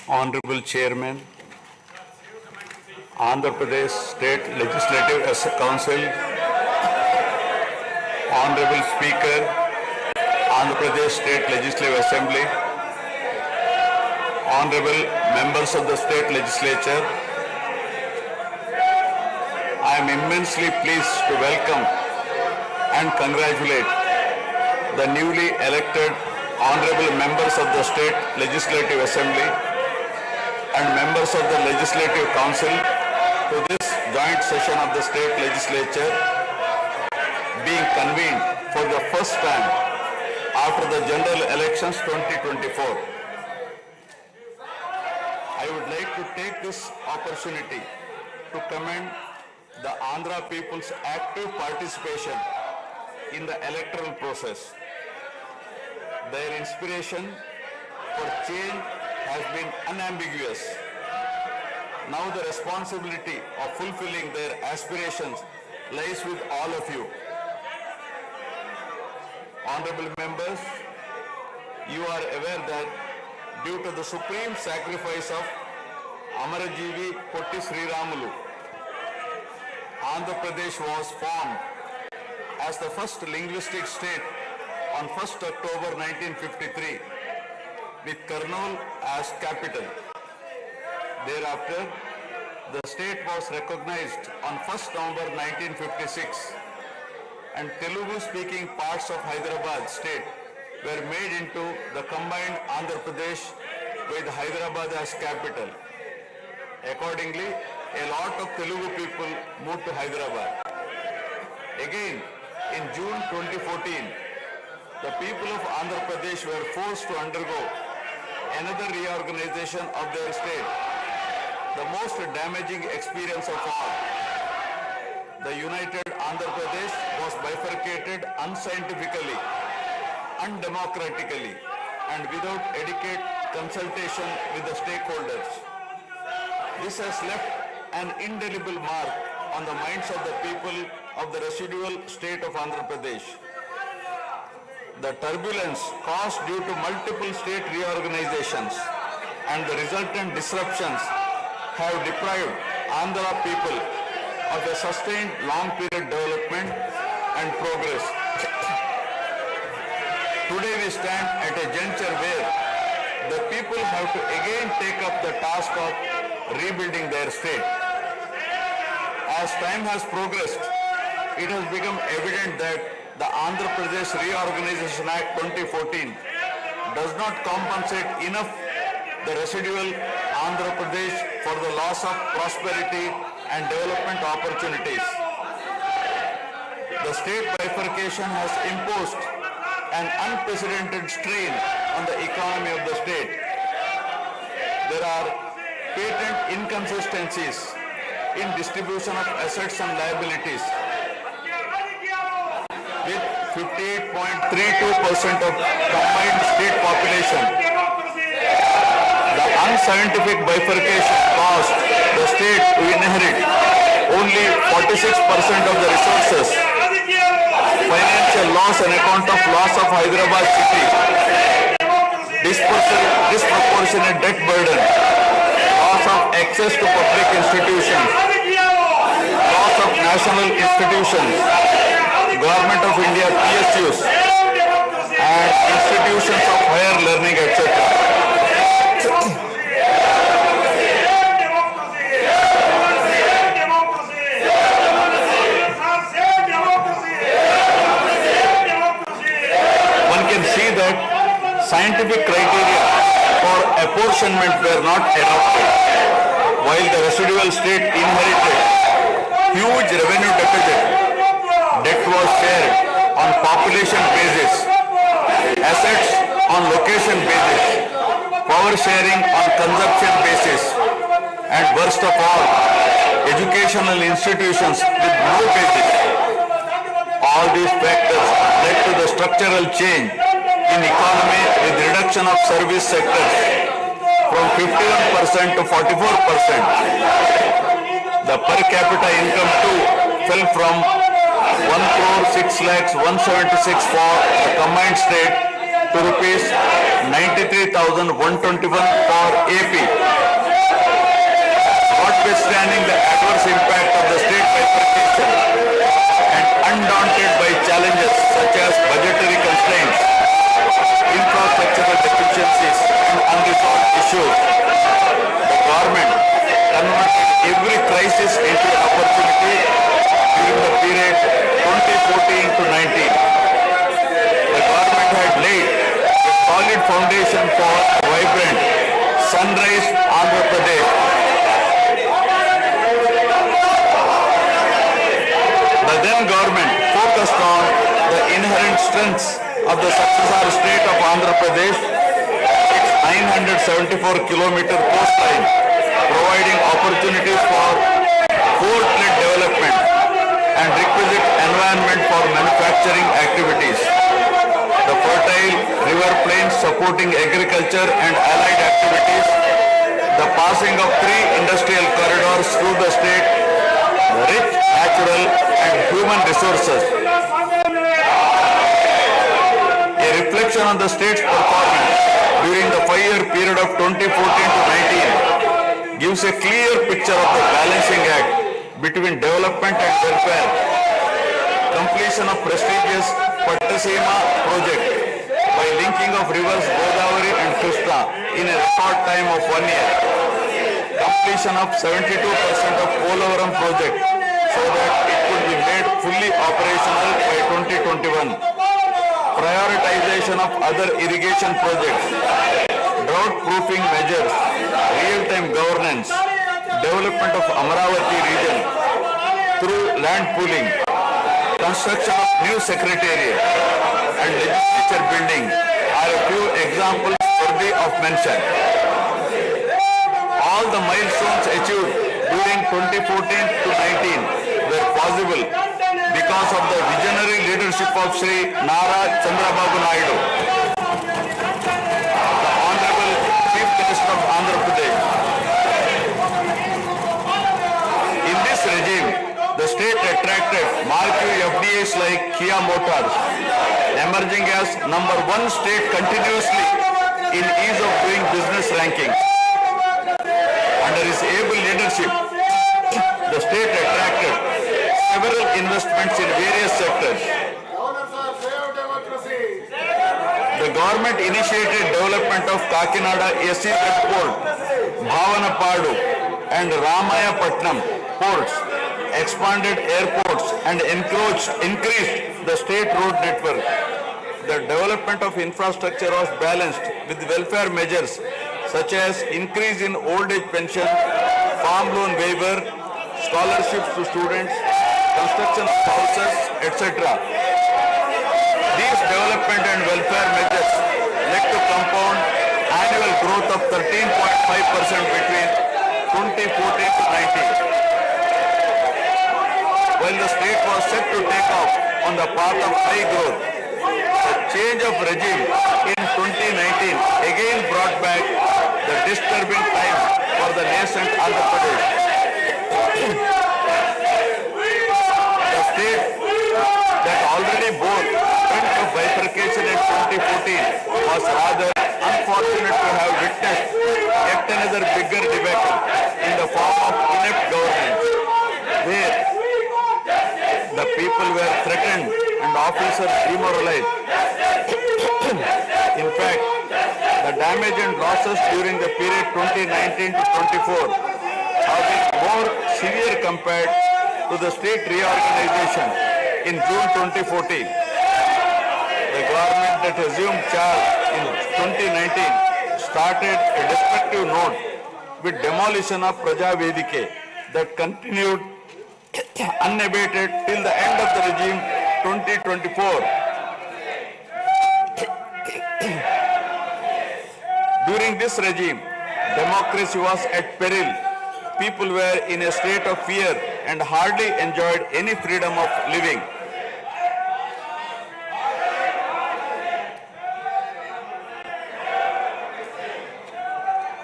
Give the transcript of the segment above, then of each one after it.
Honorable Chairman, Andhra Pradesh State Legislative Council, Honorable Speaker, Andhra Pradesh State Legislative Assembly, Honorable Members of the State Legislature, I am immensely pleased to welcome and congratulate the newly elected Honorable Members of the State Legislative Assembly and members of the Legislative Council to this joint session of the State Legislature being convened for the first time after the General Elections 2024. I would like to take this opportunity to commend the Andhra people's active participation in the electoral process. Their inspiration for change has been unambiguous. Now the responsibility of fulfilling their aspirations lies with all of you. Honorable members, you are aware that due to the supreme sacrifice of Amarajeevi Potti Sriramulu, Andhra Pradesh was formed as the first linguistic state on 1st October 1953 with Kurnool as capital. Thereafter, the state was recognized on 1st November 1956 and Telugu-speaking parts of Hyderabad state were made into the combined Andhra Pradesh with Hyderabad as capital. Accordingly, a lot of Telugu people moved to Hyderabad. Again, in June 2014, the people of Andhra Pradesh were forced to undergo another reorganization of their state, the most damaging experience of all. The united Andhra Pradesh was bifurcated unscientifically, undemocratically, and without adequate consultation with the stakeholders. This has left an indelible mark on the minds of the people of the residual state of Andhra Pradesh. The turbulence caused due to multiple state reorganizations and the resultant disruptions have deprived Andhra people of a sustained long-period development and progress. Today we stand at a juncture where the people have to again take up the task of rebuilding their state. As time has progressed, it has become evident that the Andhra Pradesh Reorganization Act 2014 does not compensate enough the residual Andhra Pradesh for the loss of prosperity and development opportunities. The state bifurcation has imposed an unprecedented strain on the economy of the state. There are patent inconsistencies in distribution of assets and liabilities, with 58.32% of combined state population. The unscientific bifurcation caused the state to inherit only 46% of the resources, financial loss on account of loss of Hyderabad city, disproportionate debt burden, loss of access to public institutions, loss of national institutions, Government of India PSUs and institutions of higher learning, etc. One can see that scientific criteria for apportionment were not adopted, while the residual state inherited huge revenue deficit. Debt was shared on population basis, assets on location basis, power sharing on consumption basis, and worst of all, educational institutions with no basis. All these factors led to the structural change in economy with reduction of service sectors from 51% to 44%. The per capita income too fell from 1,06,176 for the combined state to rupees 93,121 for AP. Notwithstanding the adverse impact of the state bifurcation and undaunted by challenges such as budgetary constraints, infrastructural deficiencies and unresolved issues, the government converted every crisis into an opportunity during the period 2014 to 19. The government had laid a solid foundation for a vibrant sunrise Andhra Pradesh. The then government focused on the inherent strengths of the successor state of Andhra Pradesh, its 974-kilometer coastline, providing opportunities for port-led development and requisite environment for manufacturing activities. The fertile river plains supporting agriculture and allied activities, the passing of 3 industrial corridors through the state, the rich natural and human resources. A reflection on the state's performance during the 5-year period of 2014 to 19 gives a clear picture of the balancing act between development and welfare. Completion of prestigious Pattasima project by linking of rivers Godavari and Krishna in a short time of 1 year. Completion of 72% of Polavaram project so that it could be made fully operational by 2021. Prioritization of other irrigation projects, drought proofing measures, real-time governance, development of Amaravati region through land pooling, construction of new secretariat and legislature building are a few examples worthy of mention. All the milestones achieved during 2014 to 19 were possible because of the visionary leadership of Sri Nara Chandrababu Naidu, the Honorable Chief Minister of Andhra Pradesh. In this regime, the state attracted marquee FDIs like Kia Motors, emerging as #1 state continuously in ease of doing business rankings. Under his able leadership, the state attracted several investments in various sectors. The government initiated development of Kakinada SEZ port, Bhavanapadu and Ramayapatnam ports, expanded airports and increased the state road network. The development of infrastructure was balanced with welfare measures such as increase in old age pension, farm loan waiver, scholarships to students, construction of houses, etc. These development and welfare measures led to compound annual growth of 13.5% between 2014 to 19. While the state was set to take off on the path of high growth, the change of regime in 2019 again brought back the disturbing time for the nascent Andhra Pradesh. The state that already bore brunt of bifurcation in 2014 was rather unfortunate to have witnessed yet another bigger debacle in the form of inept governance, where the people were threatened and officers demoralized. In fact, the damage and losses during the period 2019 to 24 have been more severe compared to the state reorganization in June 2014. The government that assumed charge in 2019 started a destructive note with demolition of Praja Vedike that continued unabated till the end of the regime 2024. During this regime, democracy was at peril. People were in a state of fear and hardly enjoyed any freedom of living.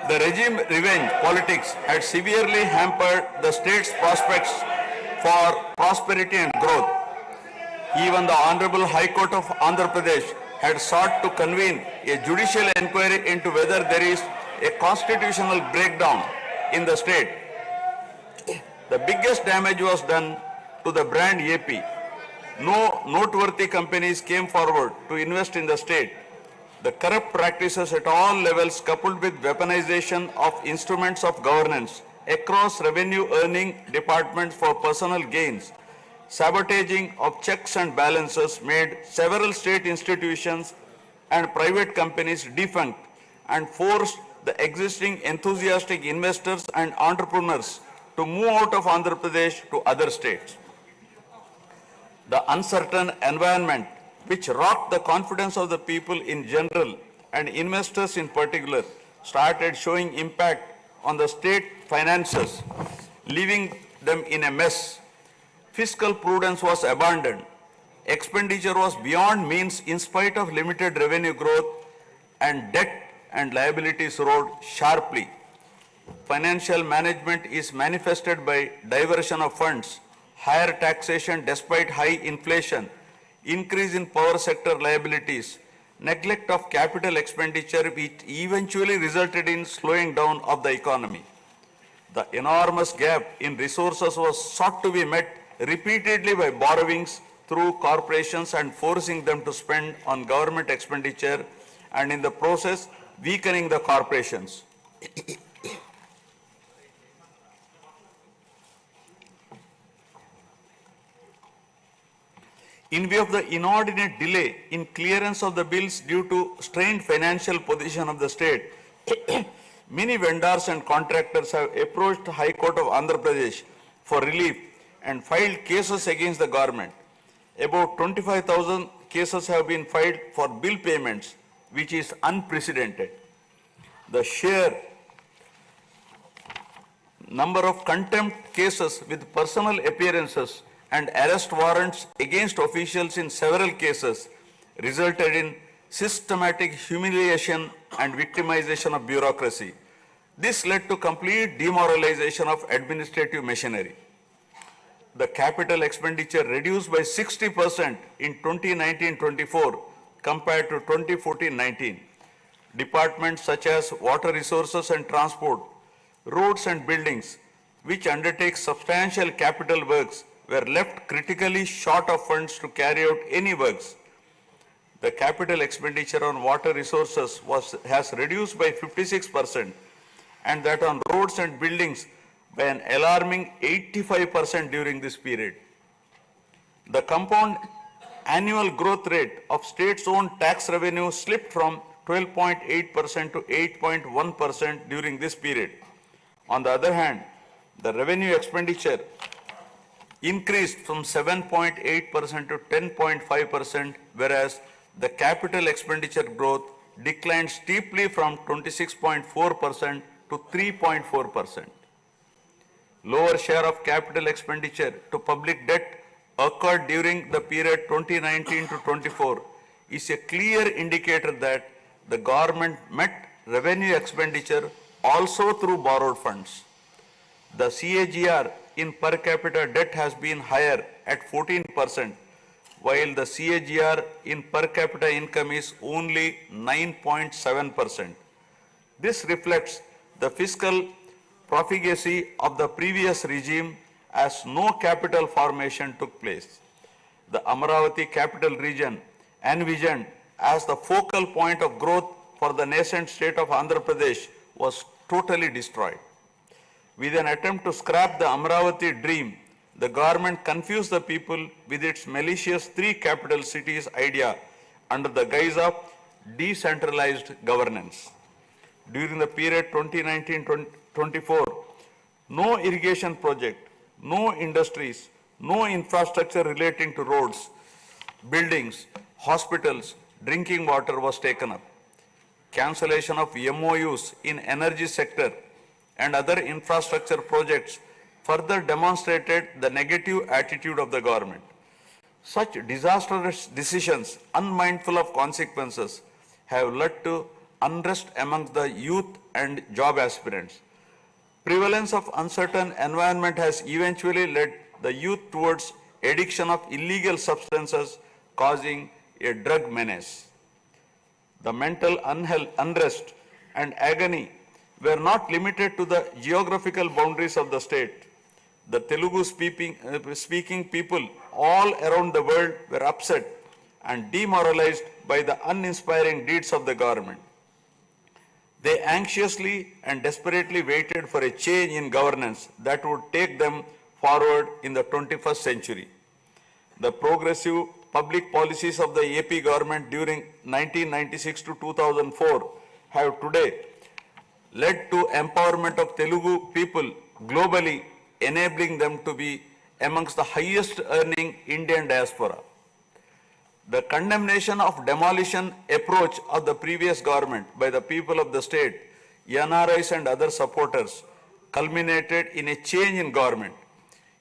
The regime revenge politics had severely hampered the state's prospects for prosperity and growth. Even the Honorable High Court of Andhra Pradesh had sought to convene a judicial inquiry into whether there is a constitutional breakdown in the state. The biggest damage was done to the brand AP. No noteworthy companies came forward to invest in the state. The corrupt practices at all levels, coupled with weaponization of instruments of governance across revenue earning departments for personal gains, sabotaging of checks and balances, made several state institutions and private companies defunct and forced the existing enthusiastic investors and entrepreneurs to move out of Andhra Pradesh to other states. The uncertain environment which rocked the confidence of the people in general and investors in particular started showing impact on the state finances, leaving them in a mess. Fiscal prudence was abandoned. Expenditure was beyond means in spite of limited revenue growth, and debt and liabilities rose sharply. Financial management is manifested by diversion of funds, higher taxation despite high inflation, increase in power sector liabilities, neglect of capital expenditure, which eventually resulted in slowing down of the economy. The enormous gap in resources was sought to be met repeatedly by borrowings through corporations and forcing them to spend on government expenditure, and in the process weakening the corporations. In view of the inordinate delay in clearance of the bills due to strained financial position of the state, many vendors and contractors have approached the High Court of Andhra Pradesh for relief and filed cases against the government. About 25,000 cases have been filed for bill payments, which is unprecedented. The sheer number of contempt cases with personal appearances and arrest warrants against officials in several cases resulted in systematic humiliation and victimization of bureaucracy. This led to complete demoralization of administrative machinery. The capital expenditure reduced by 60% in 2019-24 compared to 2014-19. Departments such as water resources and transport, roads and buildings, which undertake substantial capital works, were left critically short of funds to carry out any works. The capital expenditure on water resources has reduced by 56%, and that on roads and buildings by an alarming 85% during this period. The compound annual growth rate of states-owned tax revenue slipped from 12.8% to 8.1% during this period. On the other hand, the revenue expenditure increased from 7.8% to 10.5%, whereas the capital expenditure growth declined steeply from 26.4% to 3.4%. Lower share of capital expenditure to public debt occurred during the period 2019 to 24 is a clear indicator that the government met revenue expenditure also through borrowed funds. The CAGR in per capita debt has been higher at 14%, while the CAGR in per capita income is only 9.7%. This reflects the fiscal profligacy of the previous regime, as no capital formation took place. The Amaravati capital region, envisioned as the focal point of growth for the nascent state of Andhra Pradesh, was totally destroyed. With an attempt to scrap the Amaravati dream, the government confused the people with its malicious three capital cities idea under the guise of decentralized governance. During the period 2019-24, no irrigation project, no industries, no infrastructure relating to roads, buildings, hospitals, drinking water was taken up. Cancellation of MOUs in energy sector and other infrastructure projects further demonstrated the negative attitude of the government. Such disastrous decisions, unmindful of consequences, have led to unrest amongst the youth and job aspirants. Prevalence of uncertain environment has eventually led the youth towards addiction of illegal substances, causing a drug menace. The mental unrest and agony were not limited to the geographical boundaries of the state. The Telugu speaking people all around the world were upset and demoralized by the uninspiring deeds of the government. They anxiously and desperately waited for a change in governance that would take them forward in the 21st century. The progressive public policies of the AP government during 1996 to 2004 have today led to empowerment of Telugu people globally, enabling them to be amongst the highest earning Indian diaspora. The condemnation of demolition approach of the previous government by the people of the state, NRIs and other supporters, culminated in a change in government.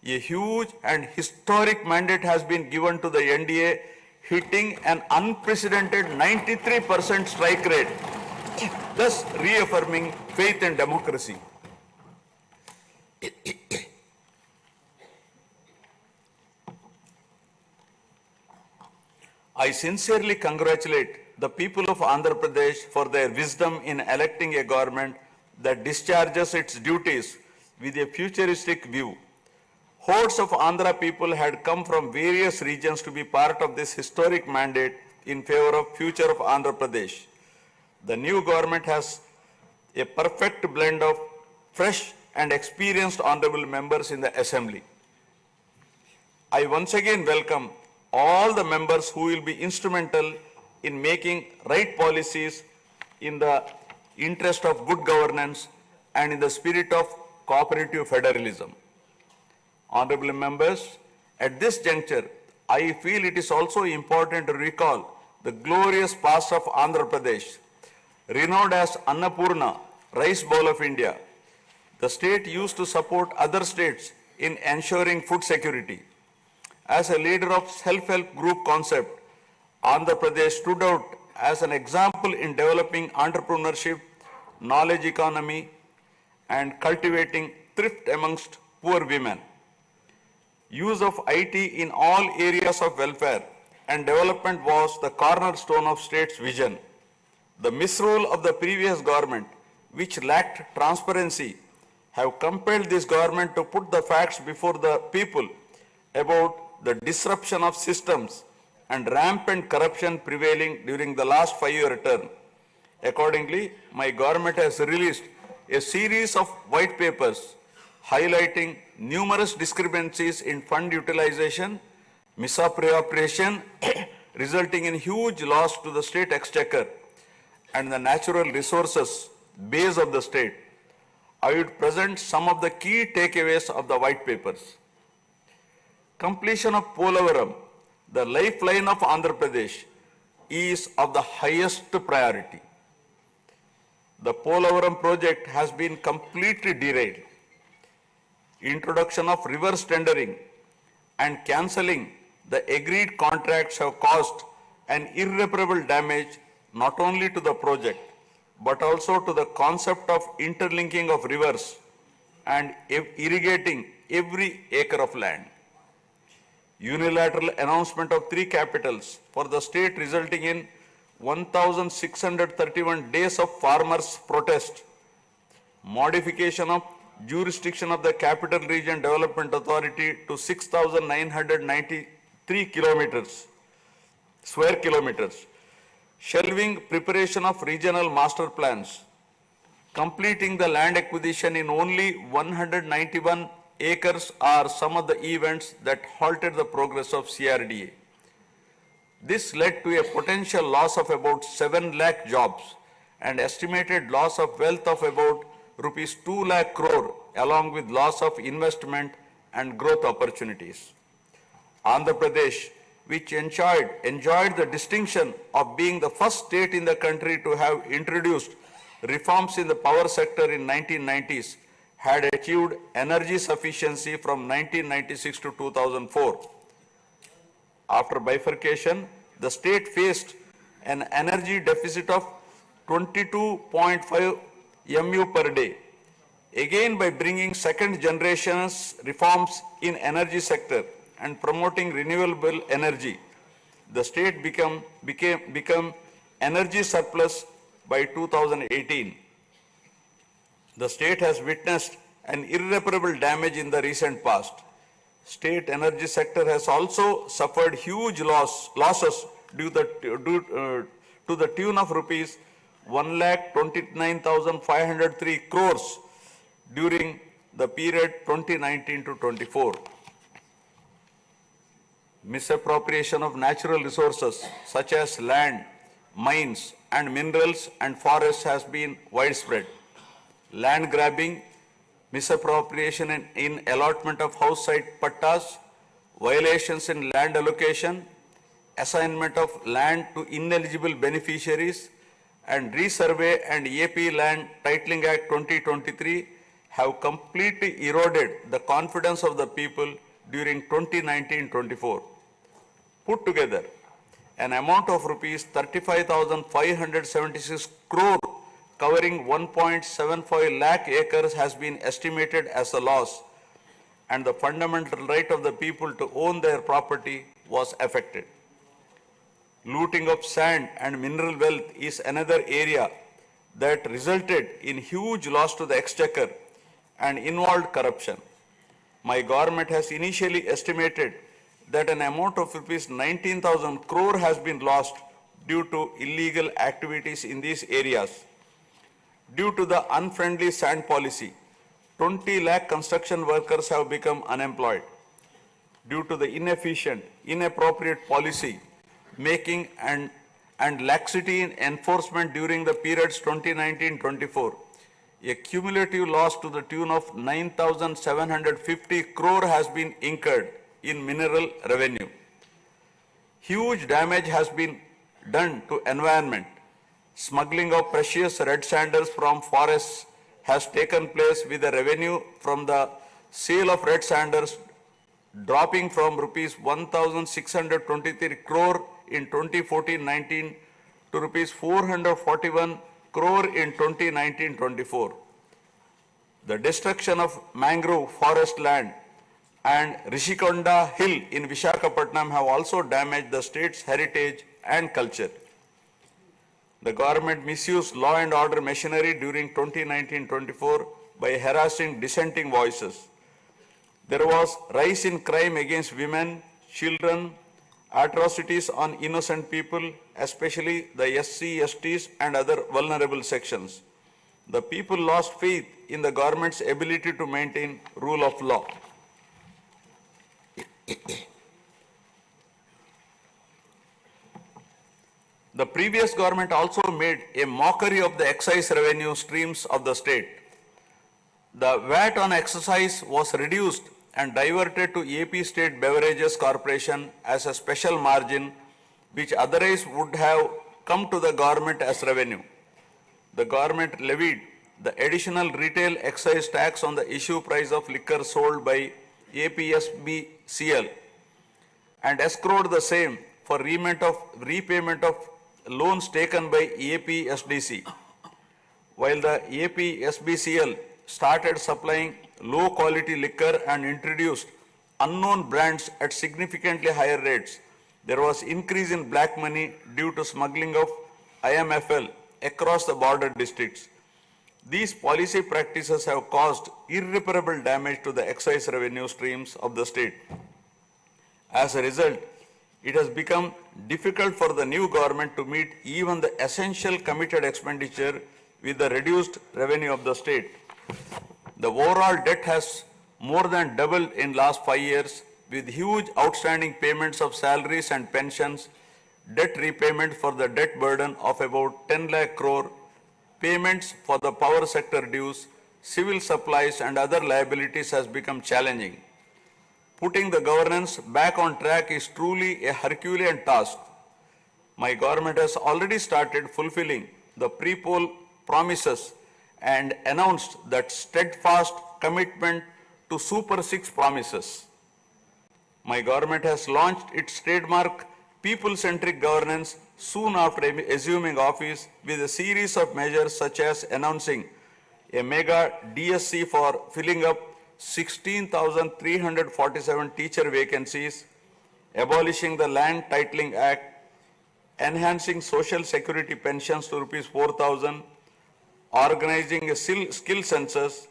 A huge and historic mandate has been given to the NDA, hitting an unprecedented 93% strike rate, thus reaffirming faith in democracy. I sincerely congratulate the people of Andhra Pradesh for their wisdom in electing a government that discharges its duties with a futuristic view. Hordes of Andhra people had come from various regions to be part of this historic mandate in favor of future of Andhra Pradesh. The new government has a perfect blend of fresh and experienced honorable members in the assembly. I once again welcome all the members who will be instrumental in making right policies in the interest of good governance and in the spirit of cooperative federalism. Honorable members, at this juncture, I feel it is also important to recall the glorious past of Andhra Pradesh, renowned as Annapurna, rice bowl of India. The state used to support other states in ensuring food security. As a leader of self-help group concept, Andhra Pradesh stood out as an example in developing entrepreneurship, knowledge economy, and cultivating thrift amongst poor women. Use of IT in all areas of welfare and development was the cornerstone of state's vision. The misrule of the previous government, which lacked transparency, have compelled this government to put the facts before the people about the disruption of systems and rampant corruption prevailing during the last 5-year term. Accordingly, my government has released a series of white papers highlighting numerous discrepancies in fund utilization, misappropriation, resulting in huge loss to the state exchequer and the natural resources base of the state. I would present some of the key takeaways of the white papers. Completion of Polavaram, the lifeline of Andhra Pradesh, is of the highest priority. The Polavaram project has been completely derailed. Introduction of reverse tendering and cancelling the agreed contracts have caused an irreparable damage not only to the project but also to the concept of interlinking of rivers and irrigating every acre of land. Unilateral announcement of 3 capitals for the state resulting in 1,631 days of farmers' protest. Modification of jurisdiction of the Capital Region Development Authority to 6,993 square kilometers. Shelving preparation of regional master plans. Completing the land acquisition in only 191 acres are some of the events that halted the progress of CRDA. This led to a potential loss of about 7 lakh jobs and estimated loss of wealth of about rupees 2 lakh crore along with loss of investment and growth opportunities. Andhra Pradesh, which enjoyed the distinction of being the first state in the country to have introduced reforms in the power sector in 1990s, had achieved energy sufficiency from 1996 to 2004. After bifurcation, the state faced an energy deficit of 22.5 MU per day. Again, by bringing second generation's reforms in energy sector and promoting renewable energy, the state become energy surplus by 2018. The state has witnessed an irreparable damage in the recent past. State energy sector has also suffered huge losses to the tune of rupees 1,29,503 crores during the period 2019 to 24. Misappropriation of natural resources such as land, mines and minerals and forests has been widespread. Land grabbing, misappropriation in allotment of house site pattas, violations in land allocation, assignment of land to ineligible beneficiaries, and Resurvey and AP Land Titling Act 2023 have completely eroded the confidence of the people during 2019-24. Put together, an amount of rupees 35,576 crore covering 1.75 lakh acres has been estimated as a loss, and the fundamental right of the people to own their property was affected. Looting of sand and mineral wealth is another area that resulted in huge loss to the exchequer and involved corruption. My government has initially estimated that an amount of rupees 19,000 crore has been lost due to illegal activities in these areas. Due to the unfriendly sand policy, 20 lakh construction workers have become unemployed. Due to the inefficient, inappropriate policy making and laxity in enforcement during the periods 2019-24, a cumulative loss to the tune of 9,750 crore has been incurred in mineral revenue. Huge damage has been done to environment. Smuggling of precious red sanders from forests has taken place with the revenue from the sale of red sanders dropping from rupees 1,623 crore in 2014-19 to rupees 441 crore in 2019-24. The destruction of mangrove forest land and Rishikonda Hill in Visakhapatnam have also damaged the state's heritage and culture. The government misused law and order machinery during 2019-24 by harassing dissenting voices. There was rise in crime against women, children, atrocities on innocent people, especially the SC, STs and other vulnerable sections. The people lost faith in the government's ability to maintain rule of law. The previous government also made a mockery of the excise revenue streams of the state. The VAT on excise was reduced and diverted to AP State Beverages Corporation as a special margin, which otherwise would have come to the government as revenue. The government levied the additional retail excise tax on the issue price of liquor sold by APSBCL and escrowed the same for repayment of loans taken by APSDC. While the APSBCL started supplying low quality liquor and introduced unknown brands at significantly higher rates, there was increase in black money due to smuggling of IMFL across the border districts. These policy practices have caused irreparable damage to the excise revenue streams of the state. As a result, it has become difficult for the new government to meet even the essential committed expenditure with the reduced revenue of the state. The overall debt has more than doubled in last 5 years, with huge outstanding payments of salaries and pensions, debt repayment for the debt burden of about 10 lakh crore, payments for the power sector dues, civil supplies and other liabilities has become challenging. Putting the governance back on track is truly a Herculean task. My government has already started fulfilling the pre-poll promises and announced that steadfast commitment to Super 6 promises. My government has launched its trademark people-centric governance soon after assuming office with a series of measures such as announcing a mega DSC for filling up 16,347 teacher vacancies, abolishing the Land Titling Act, enhancing social security pensions to rupees 4,000, organizing a skill census,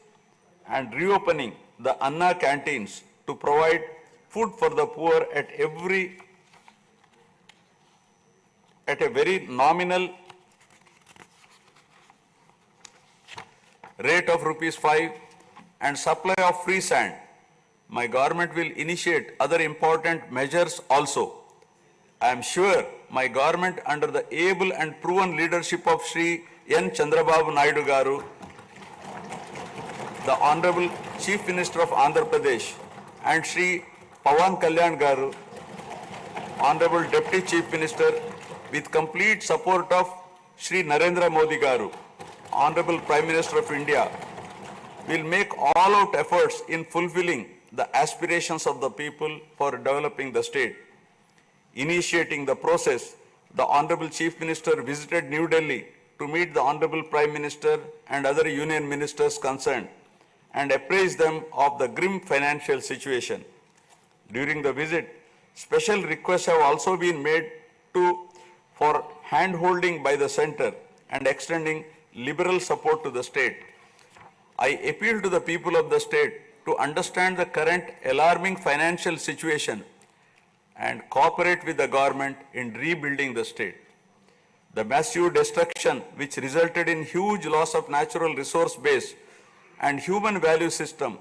and reopening the Anna canteens to provide food for the poor at a very nominal rate of rupees 5 and supply of free sand. My government will initiate other important measures also. I am sure my government, under the able and proven leadership of Shri N. Chandrababu Naidu Garu, the Honorable Chief Minister of Andhra Pradesh, and Shri Pawankalyan Garu, Honorable Deputy Chief Minister, with complete support of Shri Narendra Modi Garu, Honorable Prime Minister of India, will make all-out efforts in fulfilling the aspirations of the people for developing the state. Initiating the process, the Honorable Chief Minister visited New Delhi to meet the Honorable Prime Minister and other union ministers concerned and apprise them of the grim financial situation. During the visit, special requests have also been made for hand-holding by the centre and extending liberal support to the state. I appeal to the people of the state to understand the current alarming financial situation and cooperate with the government in rebuilding the state. The massive destruction which resulted in huge loss of natural resource base and human value system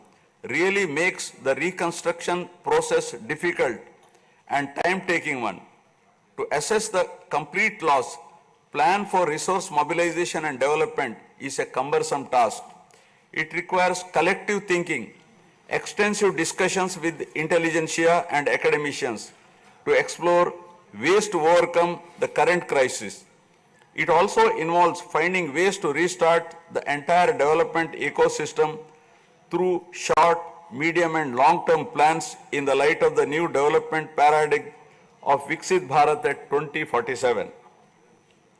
really makes the reconstruction process difficult and time-taking one. To assess the complete loss, plan for resource mobilization and development is a cumbersome task. It requires collective thinking, extensive discussions with intelligentsia and academicians to explore ways to overcome the current crisis. It also involves finding ways to restart the entire development ecosystem through short, medium and long-term plans in the light of the new development paradigm of Viksit Bharat at 2047.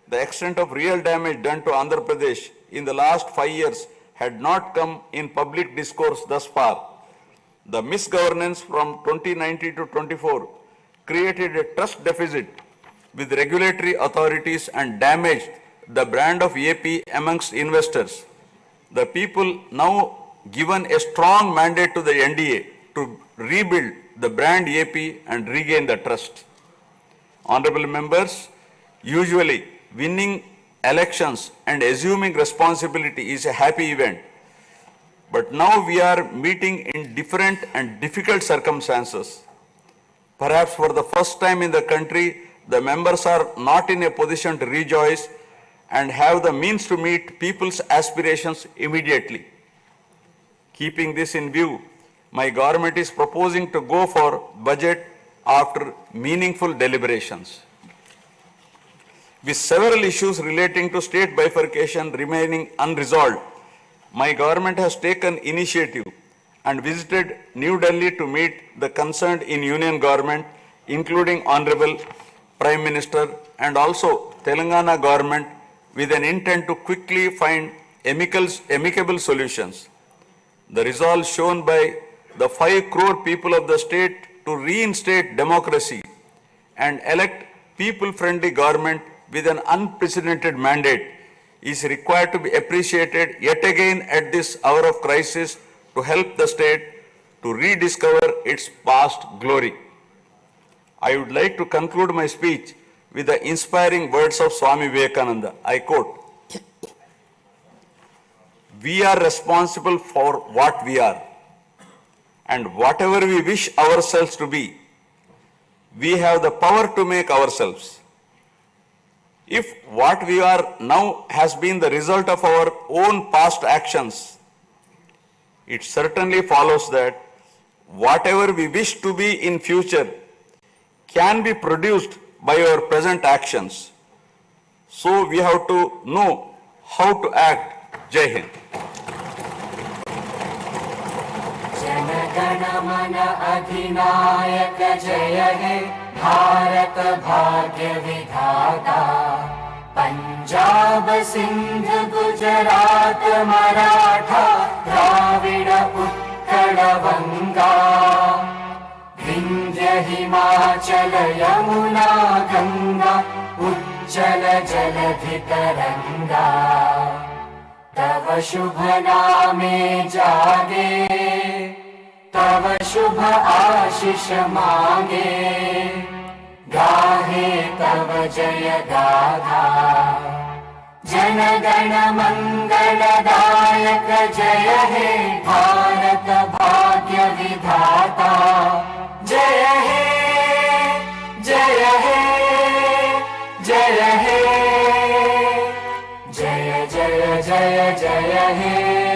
The extent of real damage done to Andhra Pradesh in the last 5 years had not come in public discourse thus far. The misgovernance from 2019 to 24 created a trust deficit with regulatory authorities and damaged the brand of AP amongst investors. The people now given a strong mandate to the NDA to rebuild the brand AP and regain the trust. Honorable members, usually winning elections and assuming responsibility is a happy event. But now we are meeting in different and difficult circumstances. Perhaps for the first time in the country, the members are not in a position to rejoice and have the means to meet people's aspirations immediately. Keeping this in view, my government is proposing to go for budget after meaningful deliberations. With several issues relating to state bifurcation remaining unresolved, my government has taken initiative and visited New Delhi to meet the concerned in union government, including Honorable Prime Minister and also Telangana government, with an intent to quickly find amicable solutions. The resolve shown by the 5 crore people of the state to reinstate democracy and elect people-friendly government with an unprecedented mandate is required to be appreciated yet again at this hour of crisis to help the state to rediscover its past glory. I would like to conclude my speech with the inspiring words of Swami Vivekananda. I quote, "We are responsible for what we are, and whatever we wish ourselves to be, we have the power to make ourselves. If what we are now has been the result of our own past actions, it certainly follows that whatever we wish to be in future can be produced by our present actions. So we have to know how to act." Jai Hind. जनगण मन अधिनायक जय हे भारत भाग्य विधाता पंजाब सिंध गुजरात मराठा द्राविड उत्कल बंगा विंध्य हिमाचल यमुना गंगा उच्चल जलधि तरंगा तव शुभ नामे जागे तव शुभ आशीष मांगे गाहे तव जय गाथा जन गण मंगलदायक जय हे भारत भाग्य विधाता जय हे जय हे जय हे जय जय जय जय हे